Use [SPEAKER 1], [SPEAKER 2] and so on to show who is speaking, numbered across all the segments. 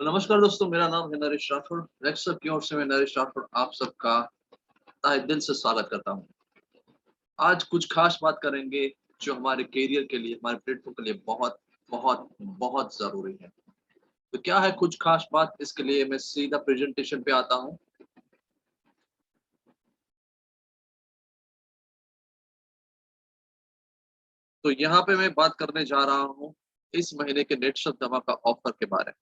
[SPEAKER 1] तो नमस्कार दोस्तों, मेरा नाम है नरेश राठौड़। रेक्सर की ओर से मैं नरेश राठौड़ आप सबका तहे दिल से स्वागत करता हूँ। आज कुछ खास बात करेंगे जो हमारे करियर के लिए, हमारे प्लेटफॉर्म के लिए बहुत बहुत बहुत जरूरी है। तो क्या है कुछ खास बात, इसके लिए मैं सीधा प्रेजेंटेशन पे आता हूँ। तो यहाँ पे मैं बात करने जा रहा हूँ इस महीने के नेटसप धमाका ऑफर के बारे में।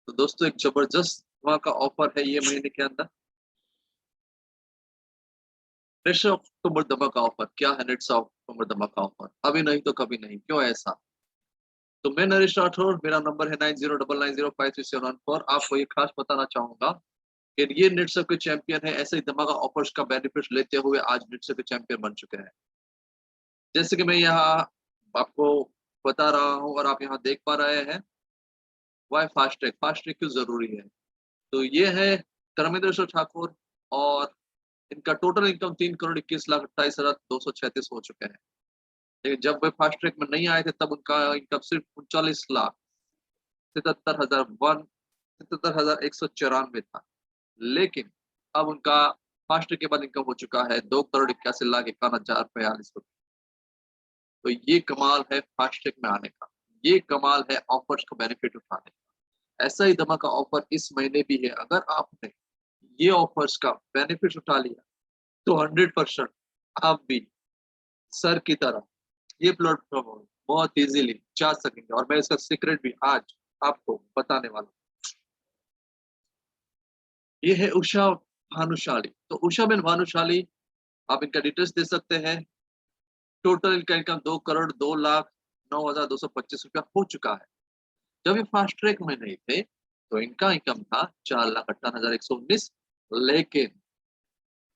[SPEAKER 1] तो दोस्तों, एक जबरदस्त धमाका ऑफर है ये महीने के अंदर। नेटसप अक्टूबर धमाका ऑफर क्या है? नेटसप अक्टूबर धमाका ऑफर, अभी नहीं तो कभी नहीं, क्यों ऐसा? तो मैं नरेश राठौर, मेरा नंबर है 9099053714। आपको ये खास बताना चाहूंगा कि ये नेटसप के चैंपियन है, ऐसे ही धमाका ऑफर्स का बेनिफिट लेते हुए आज नेटसप के चैंपियन बन चुके हैं। जैसे कि मैं यहाँ आपको बता रहा हूँ और आप यहाँ देख पा रहे हैं। वाई फास्टैग, फास्टैग क्यों जरूरी है? तो ये है धर्मेंद्र ठाकुर, और इनका टोटल इनकम 3,21,28,236 हो चुके हैं। लेकिन जब वे फास्ट ट्रैक में नहीं आए थे तब उनका इनकम सिर्फ 39,77,194 था। लेकिन अब उनका फास्ट ट्रैक के बाद इनकम हो चुका है 2,81,51,042 रुपए। तो ये कमाल है फास्ट ट्रैक में आने का, ये कमाल है ऑफर्स का बेनिफिट उठाने का। ऐसा ही धमाका ऑफर इस महीने भी है। अगर आपने ये ऑफर्स का बेनिफिट उठा लिया तो 100% आप भी सर की तरह ये प्लेटफॉर्म बहुत इजीली जा सकेंगे, और मैं इसका सीक्रेट भी आज आपको बताने वाला हूँ। ये है उषा भानुशाली। तो उषा बेन भानुशाली, आप इनका डिटेल्स दे सकते हैं। टोटल इनका इनकम 2,02,09,225 रुपया हो चुका है। जब ये फास्ट ट्रैक में नहीं थे तो इनका इनकम था 4,58,119। लेकिन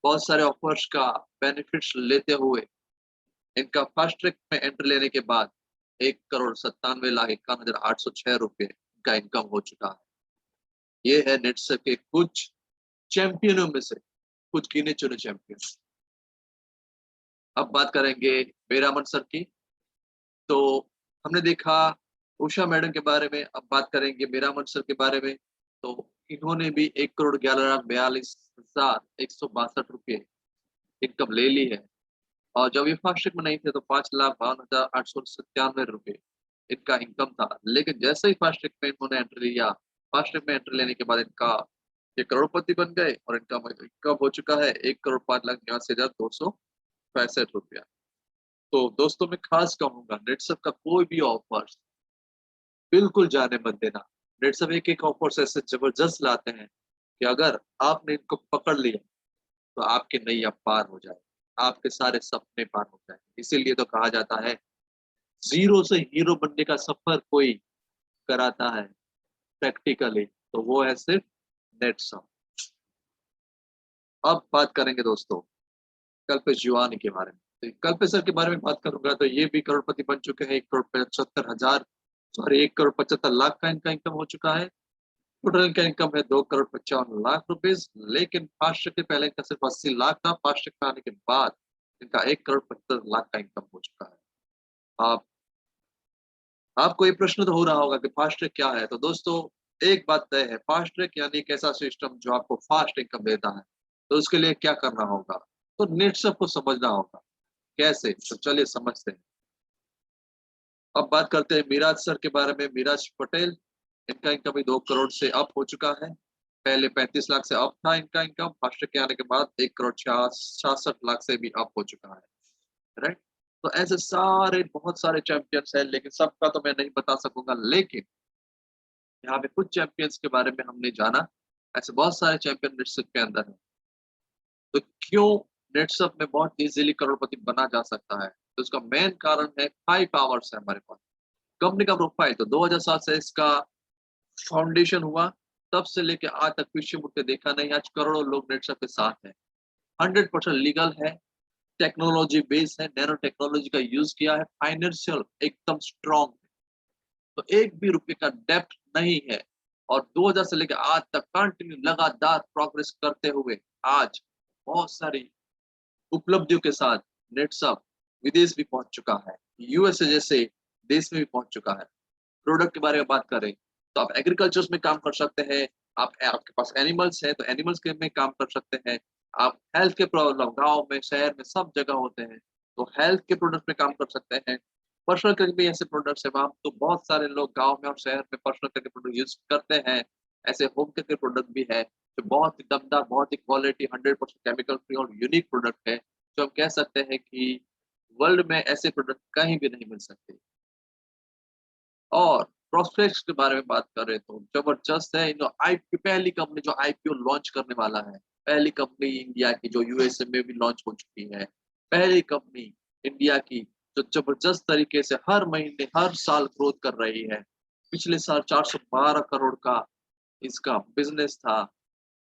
[SPEAKER 1] बहुत सारे ऑफर्स का बेनिफिट्स लेते हुए इनका फास्ट ट्रैक में एंट्री लेने के बाद 1,97,51,806 रुपये का इनकम हो चुका है। ये है नेटसेप के कुछ चैंपियनों में से कुछ गिने चुने चैंपियन। अब बात करेंगे बेरामन सर की। तो हमने देखा उषा मैडम के बारे में, अब बात करेंगे बेरामन सर के बारे में। तो इन्होंने भी 1,11,42,162 रुपये इनकम ले ली है। और जब ये फास्ट ट्रैक में नहीं थे तो 5,52,897 रुपये इनका इनकम था। लेकिन जैसे ही फास्ट ट्रैक में इन्होंने एंट्री लिया, फास्ट ट्रैक में एंट्री लेने के बाद इनका ये करोड़पति बन गए, और इनका इनकम हो चुका है 1,05,89,265 रुपया। तो दोस्तों, मैं खास कहूंगा नेटसप का कोई भी ऑफर बिल्कुल जाने मत देना। नेटसप एक एक ऑफर ऐसे जबरदस्त लाते हैं कि अगर आपने इनको पकड़ लिया तो आपकी नैया पार हो जाए, आपके सारे सपने पार हो जाए। इसीलिए तो कहा जाता है जीरो से हीरो बनने का सफर कोई कराता है प्रैक्टिकली, तो वो है सिर्फ नेटसप। अब बात करेंगे दोस्तों कल्पेश जिवानी के बारे में। तो कल्पेश सर के बारे में बात करूंगा तो ये भी करोड़पति बन चुके हैं। 1,75,000 सॉरी 1,75,00,000 का इनका इनकम हो चुका है। टोटल इनका इनकम है 2,55,00,000 रुपीज। लेकिन फास्ट के पहले इनका सिर्फ 80 लाख था। फास्ट में आने के बाद इनका 1,75,00,000 का इनकम हो चुका है। आप आपको ये प्रश्न तो हो रहा होगा कि फास्ट ट्रैक क्या है? तो दोस्तों, एक बात तय है, फास्ट ट्रैक यानी एक ऐसा सिस्टम जो आपको फास्ट इनकम देता है। तो उसके लिए क्या करना होगा? तो नेट सबको समझना होगा। कैसे? तो चलिए समझते हैं। अब बात करते हैं मिराज सर के बारे में। मिराज पटेल, इनका इनकम भी 2 करोड़ से अप हो चुका है। पहले 35 लाख से अप था इनका इनकम, फास्ट ट्रैक के आने के बाद 1,66,00,000 से भी अप हो चुका है। राइट। तो ऐसे सारे बहुत सारे चैंपियंस हैं, लेकिन सबका तो मैं नहीं बता सकूंगा। लेकिन यहाँ पे कुछ चैंपियंस के बारे में हमने जाना। ऐसे बहुत सारे चैंपियन नेटसप के अंदर है। तो क्यों नेटसप में बहुत इजीली करोड़पति बना जा सकता है? तो उसका मेन कारण है 5 आवर्स है हमारे पास। कंपनी का प्रोफाइल तो 2007 से इसका फाउंडेशन हुआ, तब से लेके आज तक पीछे मुड़ के देखा नहीं। आज करोड़ों लोग नेटसप के साथ हैं। 100% लीगल है, टेक्नोलॉजी बेस्ड है, नैनो टेक्नोलॉजी का यूज किया है, फाइनेंशियल एकदम स्ट्रॉन्ग है। तो एक भी रुपए का डेप्ट नहीं है। और 2000 से लेकर आज तक कंटिन्यू लगातार प्रोग्रेस करते हुए आज बहुत सारी उपलब्धियों के साथ नेटसप विदेश भी पहुंच चुका है, यूएसए जैसे देश में भी पहुंच चुका है। प्रोडक्ट के बारे में बात करें तो आप एग्रीकल्चर में काम कर सकते हैं, आप आपके पास एनिमल्स है तो एनिमल्स के में काम कर सकते हैं, आप हेल्थ के प्रॉब्लम गाँव में, शहर में सब जगह होते हैं, तो हेल्थ के प्रोडक्ट में काम कर सकते हैं। पर्सनल केयर भी ऐसे प्रोडक्ट्स हैं, वहाँ तो बहुत सारे लोग गाँव में और शहर में पर्सनल केयर के प्रोडक्ट यूज़ करते हैं। ऐसे होम केयर के प्रोडक्ट भी है, जो बहुत ही दमदार, बहुत ही क्वालिटी 100% केमिकल फ्री और यूनिक प्रोडक्ट है, जो हम कह सकते हैं कि वर्ल्ड में ऐसे प्रोडक्ट कहीं भी नहीं मिल सकते। और प्रोस्पेक्ट्स के बारे में बात करें तो जबरदस्त है। इन आईपी पहली कंपनी जो आईपीओ लॉन्च करने वाला है, पहली कंपनी इंडिया की जो यूएसए में भी लॉन्च हो चुकी है, पहली कंपनी इंडिया की जो जबरदस्त तरीके से हर महीने, हर साल ग्रोथ कर रही है। पिछले साल 412 करोड़ का इसका बिज़नेस था।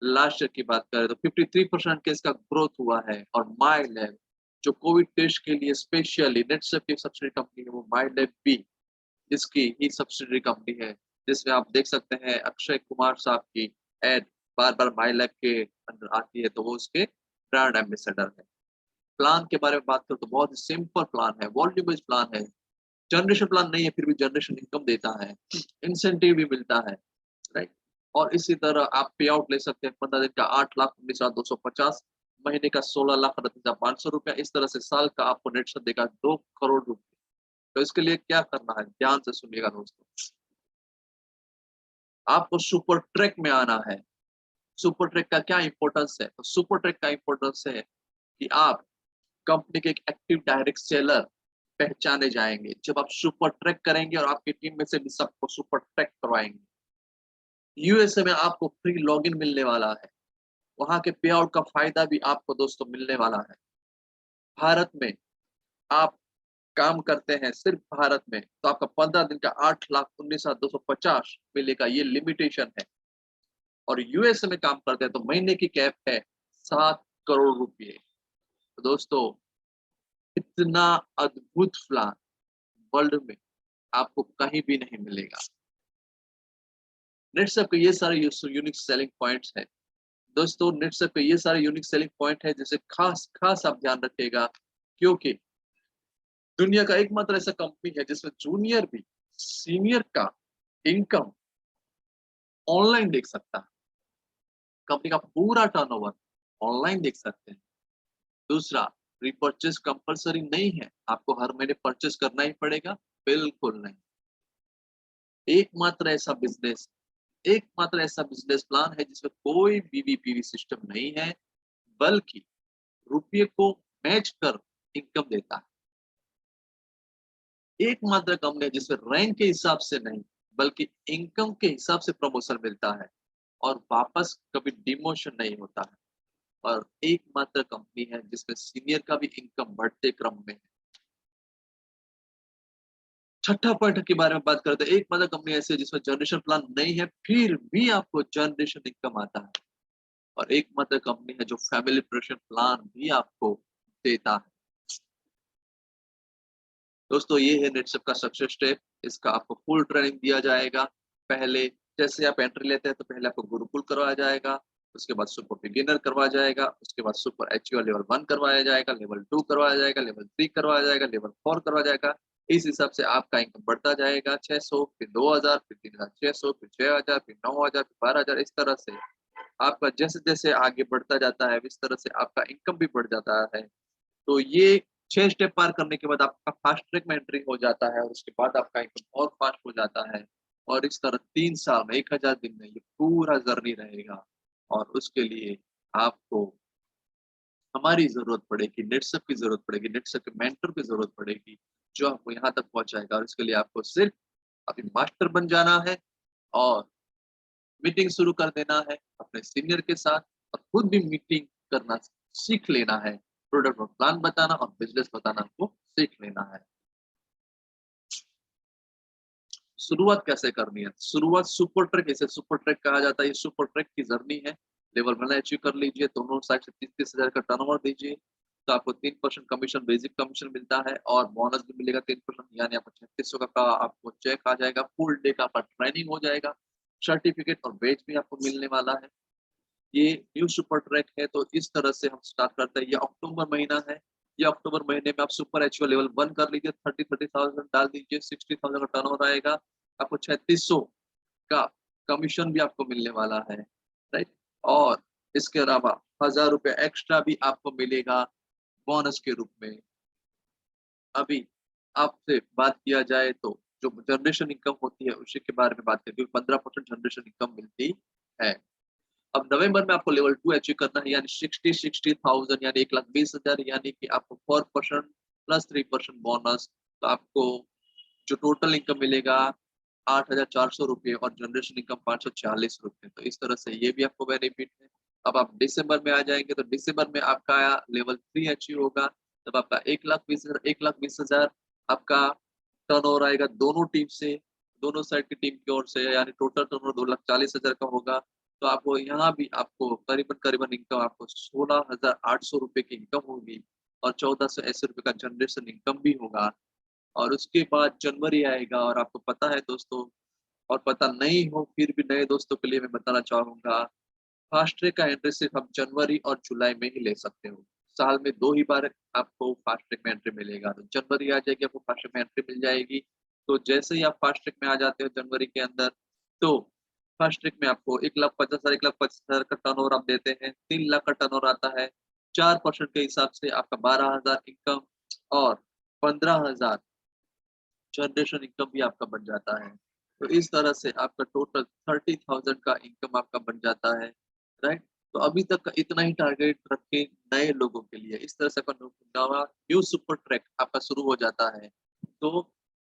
[SPEAKER 1] लास्ट ईयर की बात करें तो 53% का इसका ग्रोथ हुआ है। और माइलैब जो कोविड टेस्ट के लिए स्पेशली नेटसेप की सब्सिडी कंपनी है, वो माइलैब भी इसकी ही सब्सिडरी कंपनी है, जिसमें आप देख सकते हैं अक्षय कुमार साहब की एड बार-बार माई लैब के अंदर आती है, तो वो उसके ब्रांड एम्बेसडर है। प्लान के बारे में बात करूँ तो बहुत ही सिंपल प्लान है, वॉल्यूम बेस्ड प्लान है, जनरेशन प्लान नहीं है, फिर भी जनरेशन इनकम देता है, इंसेंटिव भी मिलता है, राइट? और इसी तरह आप पे आउट ले सकते हैं 15 दिन का 8,19,250, महीने का 16,38,500 रुपया, इस तरह से साल का आपको नेट सर देगा 2 करोड़ रुपए। तो इसके लिए क्या करना है? ध्यान से सुनिएगा दोस्तों। आपको सुपर ट्रैक में आना है। सुपर ट्रैक का क्या इंपॉर्टेंस है? तो सुपर ट्रैक का इंपॉर्टेंस है कि आप कंपनी के एक एक्टिव डायरेक्ट सेलर पहचाने जाएँगे। जब आप सुपर ट्रैक करेंगे और आपकी टीम में से भी सबको सुपर ट्रैक करवाएँगे। यूएसए में आपको फ्री लॉगिन मिलने वाला है। वहाँ के पे आउट का फ़ायदा भी आपको दोस्तों मिलने वाला है। भारत में आप काम करते हैं सिर्फ भारत में, तो आपका 15 दिन का 8,19,250 मिलेगा, ये लिमिटेशन है। और यूएसए में काम करते हैं तो महीने की कैप है 7 करोड़ रुपए। तो दोस्तों इतना अद्भुत प्लान वर्ल्ड में आपको कहीं भी नहीं मिलेगा। नेटसप के ये सारे यूनिक सेलिंग पॉइंट्स हैं। दोस्तों नेटसप के ये सारे यूनिक सेलिंग पॉइंट है जिसे खास खास आप ध्यान रखिएगा, क्योंकि दुनिया का एकमात्र ऐसा कंपनी है जिसमें जूनियर भी सीनियर का इनकम ऑनलाइन देख सकता है। कंपनी का पूरा टर्नओवर ऑनलाइन देख सकते हैं। दूसरा, रिपर्चेज़ कंपल्सरी नहीं है, आपको हर महीने परचेज़ करना ही पड़ेगा, बिल्कुल नहीं। एकमात्र ऐसा बिज़नेस एकमात्र ऐसा बिज़नेस प्लान है जिसमें कोई बीवीपीवी सिस्टम नहीं है, बल्कि रुपये को मैच कर इनकम देता है। एकमात्र कंपनी है जिसमें रैंक के हिसाब से नहीं, बल्कि इनकम के हिसाब से प्रमोशन मिलता है और वापस कभी डिमोशन नहीं होता है। और एकमात्र कंपनी है जिसमें सीनियर का भी इनकम बढ़ते क्रम में है। छठा पॉइंट के बारे में बात करते हैं, एकमात्र कंपनी ऐसी है जिसमें जनरेशन प्लान नहीं है, फिर भी आपको जनरेशन इनकम आता है। और एकमात्र कंपनी है जो फैमिली प्रोटेक्शन प्लान भी आपको देता है। दोस्तों ये है नेटसेप का सक्सेस स्टेप। इसका आपको फुल ट्रेनिंग दिया जाएगा। पहले जैसे आप एंट्री लेते हैं तो पहले आपको गुरुकुल करवाया जाएगा, उसके बाद सुपर बिगिनर करवाया जाएगा, उसके बाद सुपर एचयूआर लेवल 1 करवाया जाएगा, लेवल 2 करवाया जाएगा, लेवल 3 करवाया जाएगा, लेवल 4 करवाया जाएगा। इस हिसाब से आपका इनकम बढ़ता जाएगा 600 फिर 2000 फिर 3600 फिर 6000 फिर 9000 फिर 12000, इस तरह से आपका जैसे-जैसे आगे बढ़ता जाता है, इस तरह से आपका इनकम भी बढ़ जाता है। तो ये 6 स्टेप पार करने के बाद आपका फास्ट ट्रैक में एंट्री हो जाता है और उसके बाद आपका इनकम और फास्ट हो जाता है। और इस तरह 3 साल में 1000 दिन में ये पूरा जर्नी रहेगा। और उसके लिए आपको हमारी ज़रूरत पड़ेगी, नेटसेप की ज़रूरत पड़ेगी, नेटसेप के मेंटर की ज़रूरत पड़ेगी, जो आपको यहाँ तक पहुँचाएगा। और इसके लिए आपको सिर्फ अभी मास्टर बन जाना है और मीटिंग शुरू कर देना है अपने सीनियर के साथ और खुद भी मीटिंग करना सीख लेना है। प्रोडक्ट और प्लान बताना और बिज़नेस बताना आपको सीख लेना है। शुरुआत कैसे करनी है? शुरुआत सुपर ट्रैक, इसे सुपर ट्रैक कहा जाता है, ये सुपर ट्रैक की जर्नी है। लेवल 1 अचीव कर लीजिए, दोनों साइड से 30-30 हज़ार का टर्नओवर दीजिए, तो आपको 3% कमीशन, बेसिक कमीशन मिलता है और बोनस भी मिलेगा 3%, यानी आपको 3600 का आपको चेक आ जाएगा, फुल डे का आपका ट्रेनिंग हो जाएगा, सर्टिफिकेट और बैच भी आपको मिलने वाला है। ये न्यू सुपर ट्रैक है, तो इस तरह से हम स्टार्ट करते हैं। ये अक्टूबर महीना है, ये अक्टूबर महीने में आप सुपर एचयूआर लेवल 1 कर लीजिए, 30,000 डाल दीजिए, 60,000 का टर्नओवर आएगा। आपको 3600 का कमीशन भी आपको मिलने वाला है, राइट। और इसके अलावा 1000 रुपये एक्स्ट्रा भी आपको मिलेगा बोनस के रूप में। अभी आपसे बात किया जाए तो जो जनरेशन इनकम होती है उसी के बारे में बात करें, क्योंकि 15% जनरेशन इनकम मिलती है। अब नवंबर में आपको लेवल 2 अचीव करना है, यानी 60,000 यानी 1,20,000, यानी कि आपको 4% प्लस 3% बोनस, तो आपको जो टोटल इनकम मिलेगा 8,400 रुपये और जनरेशन इनकम 540 रुपये। तो इस तरह से ये भी आपको बेनिफिट है। अब आप दिसंबर में आ जाएंगे तो दिसंबर में आपका लेवल 3 अचीव होगा, तब आपका 1,20,000 आपका टर्नओवर आएगा दोनों टीम से, दोनों साइड की टीम की ओर से, यानी टोटल टर्नओवर 2,40,000 का होगा। तो आपको यहाँ भी आपको करीबन इनकम आपको 16,800 रुपये की इनकम होगी और 1,480 रुपये का जनरेशन इनकम भी होगा। और उसके बाद जनवरी आएगा और आपको पता है दोस्तों, और पता नहीं हो फिर भी नए दोस्तों के लिए मैं बताना चाहूँगा, फास्ट ट्रैक का एंट्री सिर्फ आप जनवरी और जुलाई में ही ले सकते हो। साल में 2 ही बार आपको फास्ट ट्रैक में एंट्री मिलेगा। तो जनवरी आ जाएगी, आपको फास्ट ट्रैक में एंट्री मिल जाएगी। तो जैसे ही आप फास्ट ट्रैक में आ जाते हो जनवरी के अंदर, तो फास्ट ट्रैक में आपको 1,50,000 का टर्नओवर आप देते हैं, 3 लाख का टर्नओवर आता है। 4% के हिसाब से आपका 12,000 इनकम और 15,000 जनरेशन इनकम भी आपका बन जाता है। तो इस तरह से आपका टोटल 30,000 का इनकम आपका बन जाता है, राइट। तो अभी तक का इतना ही टारगेट रखें नए लोगों के लिए। इस तरह से आपका नवा न्यू सुपर ट्रैक आपका शुरू हो जाता है। तो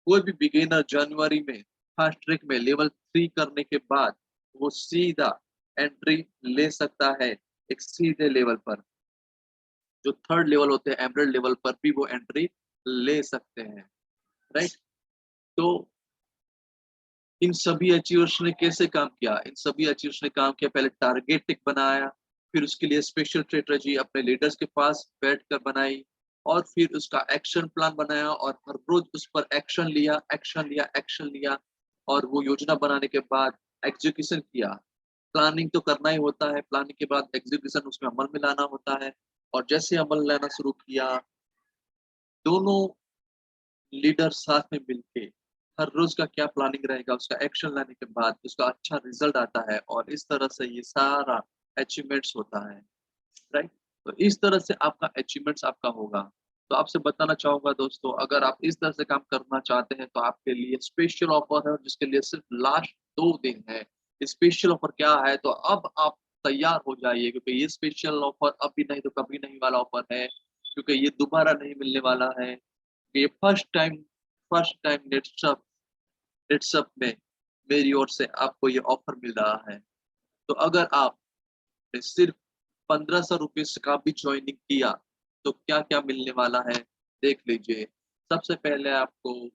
[SPEAKER 1] कोई भी बिगिनर जनवरी में फास्ट ट्रैक में लेवल 3 करने के बाद वो सीधा एंट्री ले सकता है एक सीधे लेवल पर। जो थर्ड लेवल होते हैं एमरल्ड लेवल पर भी वो एंट्री ले सकते हैं, राइट। तो इन सभी अचीवर्स ने कैसे काम किया? इन सभी अचीवर्स ने काम किया, पहले टारगेट एक बनाया, फिर उसके लिए स्पेशल स्ट्रेटजी अपने लीडर्स के पास बैठकर बनाई और फिर उसका एक्शन प्लान बनाया और हर रोज उस पर एक्शन लिया, एक्शन लिया, एक्शन लिया और वो योजना बनाने के बाद एग्जीक्यूशन किया। प्लानिंग तो करना ही होता है, प्लानिंग के बाद एग्जीक्यूशन उसमें अमल में लाना होता है और जैसे अमल लाना शुरू किया, दोनों लीडर साथ में मिलके हर रोज का क्या प्लानिंग रहेगा, उसका एक्शन लाने के बाद उसका अच्छा रिजल्ट आता है और इस तरह से ये सारा अचीवमेंट्स होता है, राइट। तो इस तरह से आपका अचीवमेंट्स आपका होगा। तो आपसे बताना चाहूंगा दोस्तों, अगर आप इस तरह से काम करना चाहते हैं तो आपके लिए स्पेशल ऑफर है जिसके लिए सिर्फ लास्ट 2 दिन है। स्पेशल ऑफर क्या है, तो अब आप तैयार हो जाइए क्योंकि ये स्पेशल ऑफर अभी नहीं तो कभी नहीं वाला ऑफर है, क्योंकि ये दोबारा नहीं मिलने वाला है। ये फर्स्ट टाइम नेट्सअप में मेरी ओर से आपको ये ऑफर मिल रहा है। तो अगर आपने सिर्फ 1,500 रुपये का भी ज्वाइनिंग किया तो क्या क्या मिलने वाला है देख लीजिए। सबसे पहले आपको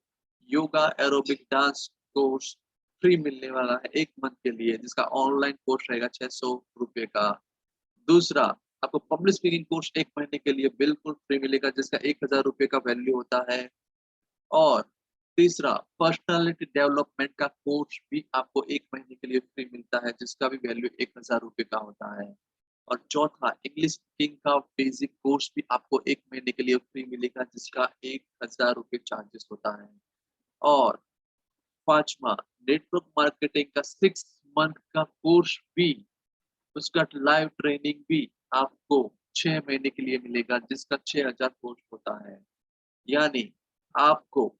[SPEAKER 1] yoga aerobic dance course free मिलने वाला है 1 मंथ के लिए, जिसका ऑनलाइन कोर्स रहेगा 600 रुपये का। दूसरा, आपको पब्लिक स्पीकिंग कोर्स 1 महीने के लिए बिल्कुल फ्री मिलेगा, जिसका 1,000 रुपये का वैल्यू होता है। और तीसरा, पर्सनालिटी डेवलपमेंट का कोर्स भी आपको 1 महीने के लिए फ्री मिलता है, जिसका भी वैल्यू 1,000 रुपये का होता है। और चौथा, इंग्लिश स्पीकिंग का बेसिक कोर्स भी आपको 1 महीने के लिए फ्री मिलेगा, जिसका 1,000 रुपये चार्जेस होता है। और पांचवा, नेटवर्क मार्केटिंग का 6 मंथ का कोर्स भी, उसका लाइव ट्रेनिंग भी आपको 6 महीने के लिए मिलेगा, जिसका 6,000 कोर्स होता है। यानी आपको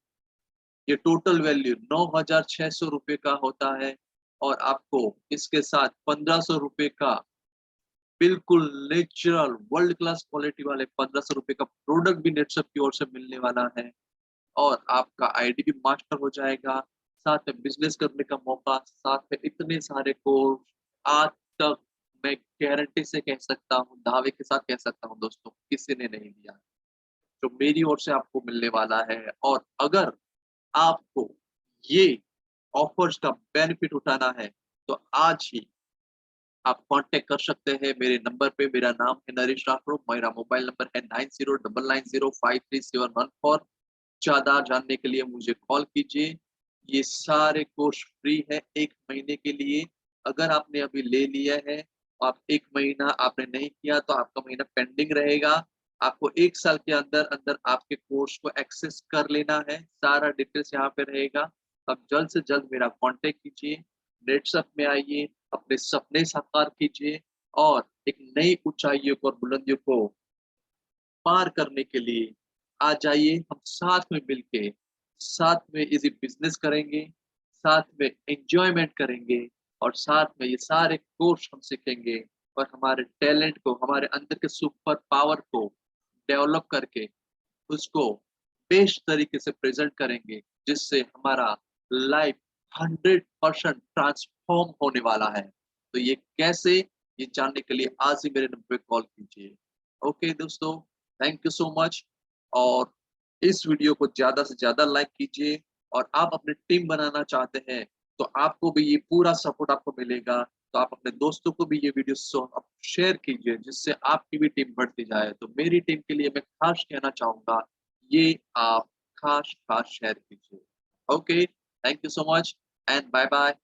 [SPEAKER 1] ये टोटल वैल्यू 9,600 रुपये का होता है और आपको इसके साथ 1,500 रुपये का बिल्कुल नेचुरल वर्ल्ड क्लास क्वालिटी वाले 1,500 रुपये का प्रोडक्ट भी नेटसप की ओर से मिलने वाला है और आपका आईडी भी मास्टर हो जाएगा, साथ में बिजनेस करने का मौका, साथ में इतने सारे कोर्स आज तक मैं गारंटी से कह सकता हूँ, दावे के साथ कह सकता हूँ दोस्तों, किसी ने नहीं दिया जो मेरी ओर से आपको मिलने वाला है। और अगर आपको ये ऑफर्स का बेनिफिट उठाना है तो आज ही आप कांटेक्ट कर सकते हैं मेरे नंबर पे। मेरा नाम है नरेश राठौर, मेरा मोबाइल नंबर है 9099053714। ज्यादा जानने के लिए मुझे कॉल कीजिए। ये सारे कोर्स फ्री है 1 महीने के लिए। अगर आपने अभी ले लिया है, आप 1 महीना आपने नहीं किया तो आपका महीना पेंडिंग रहेगा। आपको 1 साल के अंदर अंदर आपके कोर्स को एक्सेस कर लेना है, सारा डिटेल्स यहाँ पे रहेगा। आप जल्द से जल्द मेरा कांटेक्ट कीजिए, नेट्सअप में आइए, अपने सपने साकार कीजिए और एक नई ऊंचाइयों को और बुलंदियों को पार करने के लिए आ जाइए। हम साथ में मिलके साथ में इजी बिजनेस करेंगे, साथ में एंजॉयमेंट करेंगे और साथ में ये सारे कोर्स हम सीखेंगे और हमारे टैलेंट को, हमारे अंदर के सुपर पावर को डेवलप करके उसको बेस्ट तरीके से प्रेजेंट करेंगे, जिससे हमारा लाइफ 100% ट्रांसफॉर्म होने वाला है। तो ये कैसे, ये जानने के लिए आज ही मेरे नंबर पे कॉल कीजिए। ओके दोस्तों, थैंक यू सो मच। और इस वीडियो को ज़्यादा से ज़्यादा लाइक कीजिए और आप अपनी टीम बनाना चाहते हैं, तो आपको भी ये पूरा सपोर्ट आपको मिलेगा। तो आप अपने दोस्तों को भी ये वीडियो आप शेयर कीजिए, जिससे आपकी भी टीम बढ़ती जाए। तो मेरी टीम के लिए मैं खास कहना चाहूँगा, ये आप खास-खास शेयर कीजिए। Okay, thank you so much and bye-bye.